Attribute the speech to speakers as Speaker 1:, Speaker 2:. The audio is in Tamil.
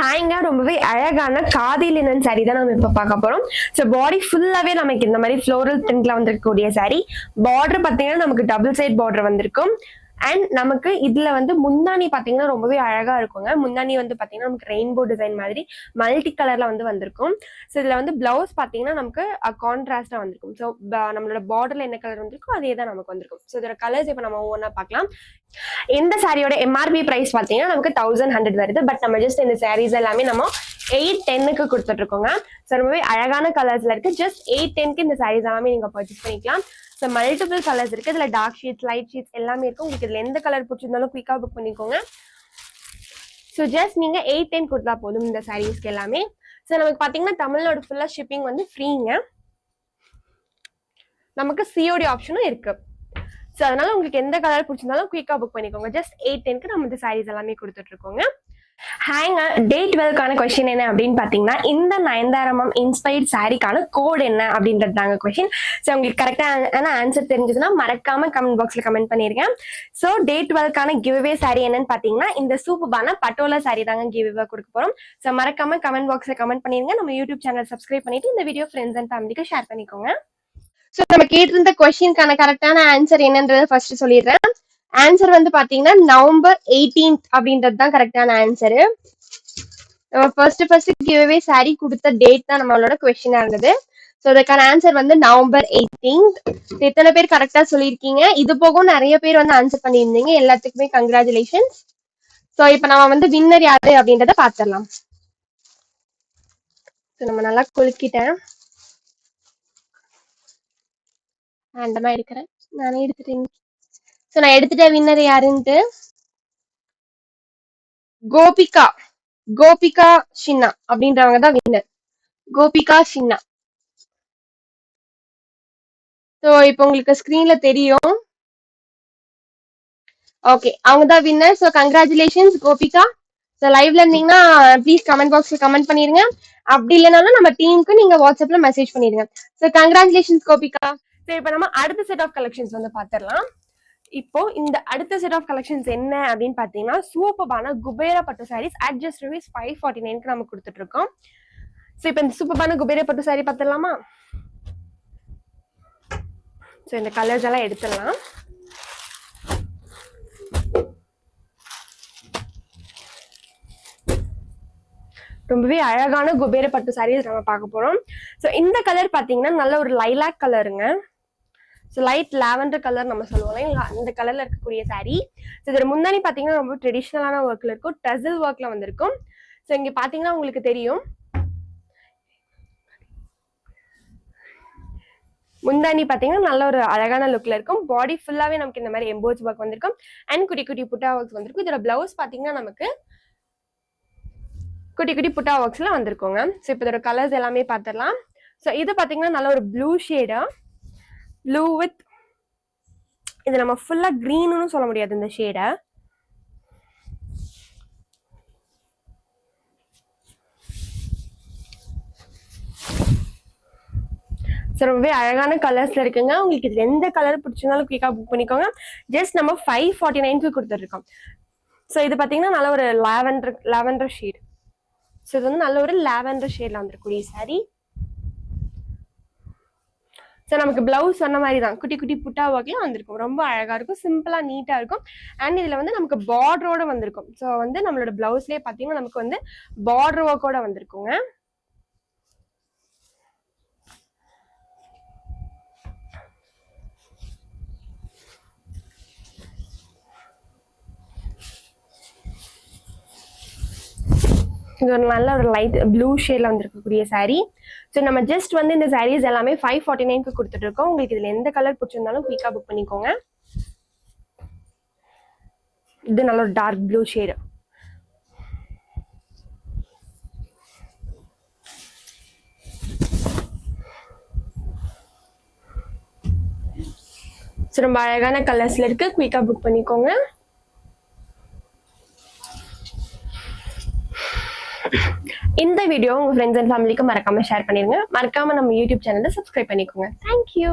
Speaker 1: ஹேங்கா ரொம்பவே அழகான காதி லினன் சாரி தான் நம்ம இப்ப பார்க்க போறோம். ஸோ பாடி ஃபுல்லாவே நமக்கு இந்த மாதிரி ஃப்ளோரல் பிரிண்ட்ல வந்திருக்கக்கூடிய சாரி. பார்டர் பாத்தீங்கன்னா நமக்கு டபுள் சைட் பார்டர் வந்திருக்கும். அண்ட் நமக்கு இதுல வந்து முந்தானி பாத்தீங்கன்னா ரொம்பவே அழகா இருக்குங்க. முந்தானி வந்து பாத்தீங்கன்னா நமக்கு ரெயின்போ டிசைன் மாதிரி மல்டி கலர்ல வந்து வந்திருக்கும். ஸோ இதுல வந்து பிளவுஸ் பாத்தீங்கன்னா நமக்கு கான்ட்ராஸ்டா வந்திருக்கும். ஸோ நம்மளோட பார்டர்ல என்ன கலர் வந்திருக்கும் அதே தான் நமக்கு வந்திருக்கும். ஸோ இதோட கலர்ஸ் இப்போ நம்ம ஒவ்வொன்றா பார்க்கலாம். இந்த சாரியோட எம்ஆர்பி பிரைஸ் பாத்தீங்கன்னா நமக்கு 1100 வருது. பட் நம்ம ஜஸ்ட் இந்த சாரீஸ் எல்லாமே நம்ம 810க்கு கொடுத்துட்டு இருக்கோங்க. ஸோ ரொம்பவே அழகான கலர்ஸ்ல இருக்கு. ஜஸ்ட் 810க்கு இந்த சாரீஸ் எல்லாமே நீங்க பர்ச்சேஸ் பண்ணிக்கலாம். ஸோ மல்டிபிள் கலர்ஸ் இருக்கு. இதுல டார்க் ஷீட்ஸ், லைட் ஷீட்ஸ் எல்லாமே இருக்கு. உங்களுக்கு இதுல எந்த கலர் பிடிச்சிருந்தாலும் குயிக்கா புக் பண்ணிக்கோங்க. ஸோ ஜஸ்ட் நீங்க 810 கொடுத்தா போதும் இந்த சாரீஸ்க்கு எல்லாமே. ஸோ நமக்கு பாத்தீங்கன்னா தமிழ்நாடு ஃபுல்லா ஷிப்பிங் வந்து ஃப்ரீங்க. நமக்கு சிஓடி ஆப்ஷனும் இருக்கு. ஸோ அதனால உங்களுக்கு எந்த கலர் பிடிச்சிருந்தாலும் குயிக்கா புக் பண்ணிக்கோங்க. ஜஸ்ட் 810க்கு நம்ம இந்த சாரீஸ் எல்லாமே கொடுத்துட்டு இருக்கோங்க. ஹேங்க டே 12க்கான கொஸ்டின் என்ன அப்படின்னு பாத்தீங்கன்னா, இந்த நயன்தாரமம் இன்ஸ்பைர்ட் சாரிக்கான கோட் என்ன அப்படின்றது தாங்க கொஸ்டின். ஸோ உங்களுக்கு கரெக்டான ஆன்சர் தெரிஞ்சதுன்னா மறக்காம கமெண்ட் பாக்ஸ்ல கமெண்ட் பண்ணிருக்கேன். ஸோ டே 12க்கான கிவ்வே சாரி என்னன்னு பாத்தீங்கன்னா, இந்த சூப்பரான பட்டோலா சாரி தாங்க கிவ்வே கொடுக்க போறோம். ஸோ மறக்காம கமெண்ட் பாக்ஸ்ல கமெண்ட் பண்ணிருங்க. நம்ம யூடியூப் சேனல் சப்ஸ்கிரைப் பண்ணிட்டு இந்த வீடியோ ஃப்ரெண்ட்ஸ் அண்ட் ஃபேமிலிக்கு ஷேர் பண்ணிக்கோங்க. ஸோ நம்ம கேட்டிருந்த கொஸ்டின்கான கரெக்டான ஆன்சர் என்னன்றத ஃபர்ஸ்ட் சொல்லிடுறேன். ஆன்சர் வந்து பாத்தீங்கன்னா நவம்பர் 18 அப்படின்றது தான் கரெக்டான ஆன்சரு. நம்ம ஃபர்ஸ்ட் கிவ்வே சாரி கொடுத்த டேட் தான் நம்மளோட கொஸ்டினா இருந்தது. ஸோ அதுக்கான ஆன்சர் வந்து நவம்பர் 18. எத்தனை பேர் கரெக்டா சொல்லியிருக்கீங்க? இது போகும் நிறைய பேர் வந்து ஆன்சர் பண்ணியிருந்தீங்க. எல்லாத்துக்குமே கங்க்ராச்சுலேஷன்ஸ். ஸோ இப்போ நம்ம வந்து வின்னர் யாரு அப்படின்றத பாத்திரலாம். ஸோ நம்ம நல்லா குலுக்கிட்டேன். ரேண்டமா இருக்கிறேன். நானே எடுத்துட்டேன். ஸோ நான் எடுத்துட்டேன் வின்னர் யாருன்ட்டு. கோபிகா சின்னா அப்படின்றவங்க தான் வின்னர். கோபிகா சின்னா. ஸோ இப்போ உங்களுக்கு ஸ்கிரீன்ல தெரியும். ஓகே, அவங்க தான் winner. So congratulations Gopika. So லைவ்ல இருந்தீங்கன்னா ப்ளீஸ் கமெண்ட் பாக்ஸ்ல கமெண்ட் பண்ணிருங்க. அப்படி இல்லைனாலும் நம்ம டீமுக்கு நீங்க வாட்ஸ்அப்ல மெசேஜ் பண்ணிருங்க. So congratulations Gopika. சரி, இப்போ நம்ம அடுத்த செட் ஆஃப் கலெக்ஷன்ஸ் வந்து பாத்திரலாம். இப்போ இந்த அடுத்த செட் ஆஃப் கலெக்ஷன்ஸ் என்ன அப்படின்னு பாத்தீங்கன்னா, சூப்பரான குபேரா பட்டு சாரீஸ் அட் ஜஸ்ட் rupees 549க்கு நம்ம கொடுத்துட்டு இருக்கோம். ஸோ இப்போ இந்த சூப்பரான குபேரா பட்டு சாரி பாத்திரலாமா? ஸோ இந்த கலர்ஸ் எல்லாம் எடுத்துடலாம். ரொம்பவே அழகான குபேர பட்டு சாரீஸ் நம்ம பார்க்க போறோம். ஸோ இந்த கலர் பாத்தீங்கன்னா நல்ல ஒரு லைலாக் கலருங்க. ஸோ லைட் லாவெண்டர் கலர் நம்ம சொல்லுவோம். அந்த கலர்ல இருக்கக்கூடிய சாரீ. ஸோ இதோட முன்னாடி பாத்தீங்கன்னா ரொம்ப ட்ரெடிஷ்னலான ஒர்க்ல இருக்கும். டசில் ஒர்க்ல வந்திருக்கும். ஸோ இங்க பாத்தீங்கன்னா உங்களுக்கு தெரியும். முந்தானி பாத்தீங்கன்னா நல்ல ஒரு அழகான லுக்ல இருக்கும். பாடி ஃபுல்லாவே நமக்கு இந்த மாதிரி எம்போஸ் ஒர்க் வந்திருக்கும். அண்ட் குட்டி குட்டி புட்டா ஒர்க்ஸ் வந்திருக்கும். இதோட பிளவுஸ் பாத்தீங்கன்னா நமக்கு குட்டி குட்டி புட்டா ஒர்க்ஸ்ல வந்திருக்கோங்க. ஸோ இப்போ இதோட கலர்ஸ் எல்லாமே பார்த்துடலாம். ஸோ இது பாத்தீங்கன்னா நல்ல ஒரு ப்ளூ ஷேடா, ப்ளூ வித் இது நம்ம ஃபுல்லா கிரீன்னு சொல்ல முடியாது இந்த ஷேடை. ஸோ ரொம்பவே அழகான கலர்ஸ்ல இருக்குங்க. உங்களுக்கு இது எந்த கலர் பிடிச்சிருந்தாலும் குயிக்கா புக் பண்ணிக்கோங்க. ஜஸ்ட் நம்ம 549க்கு கொடுத்துருக்கோம். ஸோ இது பாத்தீங்கன்னா நல்ல ஒரு லாவெண்டர் ஷேட். ஸோ இது வந்து நல்ல ஒரு லாவெண்டர் ஷேட்ல வந்துருக்கூடிய சாரி. ஸோ நமக்கு பிளவுஸ் சொன்ன மாதிரி தான் குட்டி குட்டி புட்டா ஒர்க்லாம் வந்திருக்கும். ரொம்ப அழகா இருக்கும். சிம்பிளா நீட்டா இருக்கும். அண்ட் இதுல வந்து நமக்கு பார்டரோட வந்திருக்கும். ஸோ வந்து நம்மளோட பிளவுஸ்லயே பாத்தீங்கன்னா நமக்கு வந்து பார்டர் ஒர்க்கோட வந்திருக்குங்க. இது ஒரு நல்ல ஒரு லைட் ப்ளூ ஷேட்ல வந்திருக்கக்கூடிய சாரீ. ஸோ நம்ம ஜஸ்ட் வந்து இந்த சாரீஸ் எல்லாமே 549க்கு கொடுத்துட்டு இருக்கோம். உங்களுக்கு இதுல எந்த கலர் பிடிச்சிருந்தாலும் குயிக்கா புக் பண்ணிக்கோங்க. இது நல்ல ஒரு டார்க் ப்ளூ ஷேடு. ஸோ ரொம்ப அழகான கலர்ஸ்ல இருக்கு. குயிக்கா புக் பண்ணிக்கோங்க. இந்த வீடியோ உங்க ஃப்ரெண்ட்ஸ் அண்ட் ஃபேமிலிக்கு மறக்காம ஷேர் பண்ணிருங்க. மறக்காம நம்ம யூடியூப் சேனலை சப்ஸ்கிரைப் பண்ணிக்கோங்க. தேங்க்யூ.